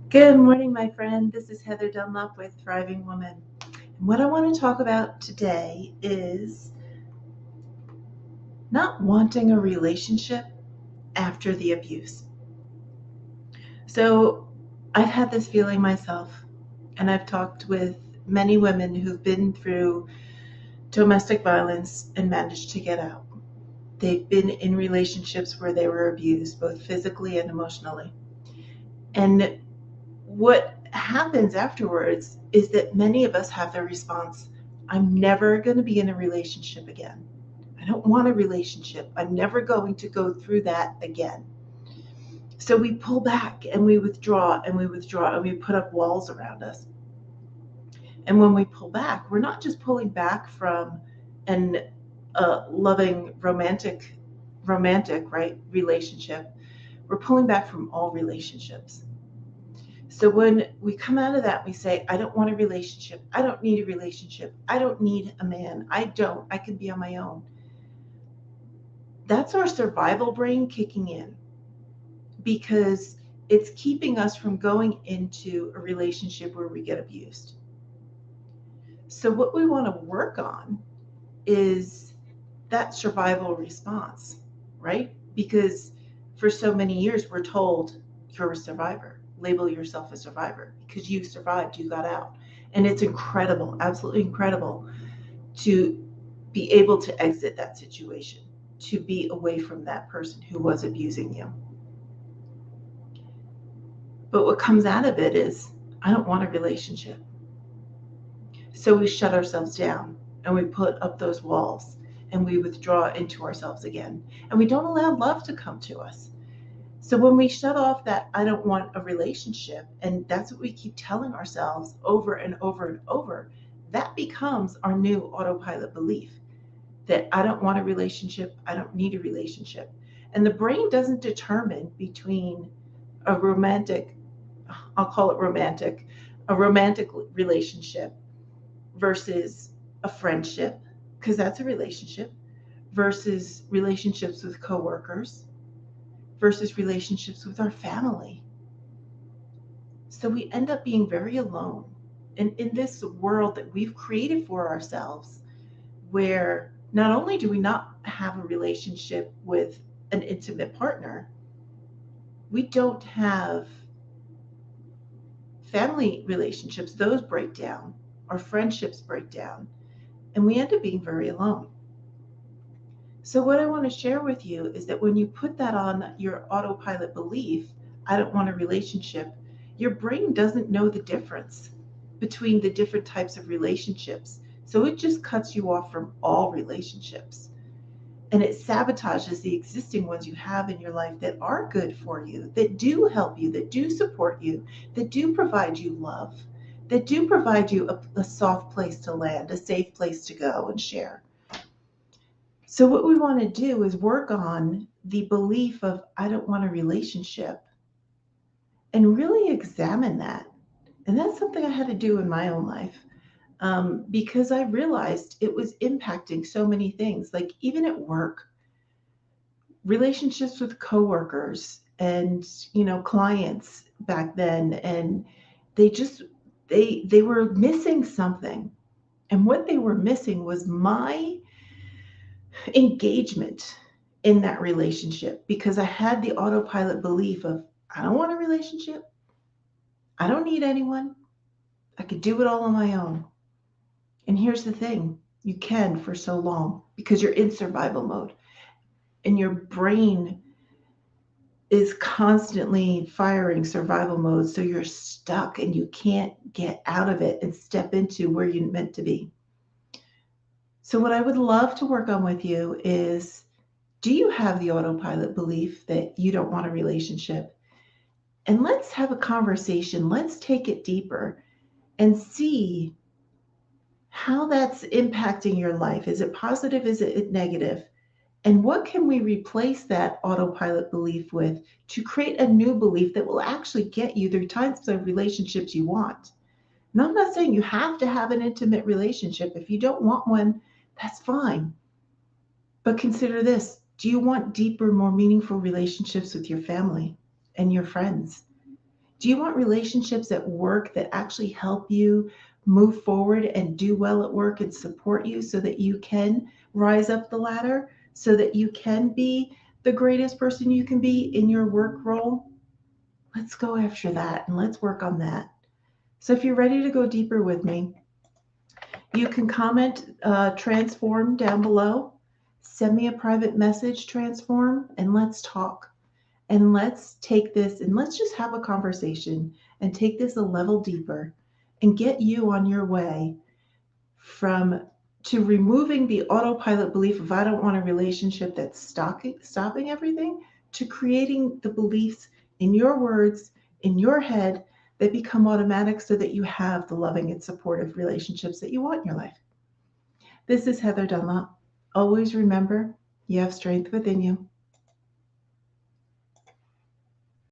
Good morning, my friend. This is Heather Dunlop with Thriving Woman. And what I want to talk about today is not wanting a relationship after the abuse. So, I've had this feeling myself, and I've talked with many women who've been through domestic violence and managed to get out. They've been in relationships where they were abused, both physically and emotionally. And what happens afterwards is that many of us have the response, I'm never going to be in a relationship again. I don't want a relationship. I'm never going to go through that again. So we pull back and we withdraw and we withdraw and we put up walls around us. And when we pull back, we're not just pulling back from an loving romantic right relationship. We're pulling back from all relationships. So when we come out of that, we say, I don't want a relationship. I don't need a relationship. I don't need a man. I can be on my own. That's our survival brain kicking in because it's keeping us from going into a relationship where we get abused. So what we want to work on is that survival response, right? Because for so many years, we're told you're a survivor. Label yourself a survivor because you survived, you got out. And it's incredible, absolutely incredible to be able to exit that situation, to be away from that person who was abusing you. But what comes out of it is, I don't want a relationship. So we shut ourselves down and we put up those walls and we withdraw into ourselves again. And we don't allow love to come to us. So when we shut off that I don't want a relationship, and that's what we keep telling ourselves over and over and over, that becomes our new autopilot belief that I don't want a relationship, I don't need a relationship. And the brain doesn't determine between a romantic, I'll call it romantic, a romantic relationship versus a friendship, because that's a relationship, versus relationships with coworkers, versus relationships with our family. So we end up being very alone. And in this world that we've created for ourselves, where not only do we not have a relationship with an intimate partner, we don't have family relationships, those break down, our friendships break down, and we end up being very alone. So, what I want to share with you is that when you put that on your autopilot belief, I don't want a relationship, your brain doesn't know the difference between the different types of relationships. So, it just cuts you off from all relationships. And it sabotages the existing ones you have in your life that are good for you, that do help you, that do support you, that do provide you love, that do provide you a soft place to land, a safe place to go and share. So, what we want to do is work on the belief of, I don't want a relationship, and really examine that. And that's something I had to do in my own life because I realized it was impacting so many things, like even at work, relationships with coworkers and clients back then, and they just they were missing something, and what they were missing was my engagement in that relationship because I had the autopilot belief of, I don't want a relationship. I don't need anyone. I could do it all on my own. And here's the thing, you can for so long because you're in survival mode and your brain is constantly firing survival mode. So you're stuck and you can't get out of it and step into where you're meant to be. So, what I would love to work on with you is, do you have the autopilot belief that you don't want a relationship? And let's have a conversation. Let's take it deeper and see how that's impacting your life. Is it positive? Is it negative? And what can we replace that autopilot belief with to create a new belief that will actually get you the types of relationships you want? And I'm not saying you have to have an intimate relationship. If you don't want one, that's fine. But consider this, do you want deeper, more meaningful relationships with your family and your friends? Do you want relationships at work that actually help you move forward and do well at work and support you so that you can rise up the ladder, so that you can be the greatest person you can be in your work role? Let's go after that and let's work on that. So if you're ready to go deeper with me, you can comment transform down below. Send me a private message, transform, and let's talk. And let's take this and let's just have a conversation and take this a level deeper and get you on your way from to removing the autopilot belief of I don't want a relationship that's stopping everything, to creating the beliefs in your words, in your head, that become automatic so that you have the loving and supportive relationships that you want in your life. This is Heather Dunlop. Always remember, you have strength within you.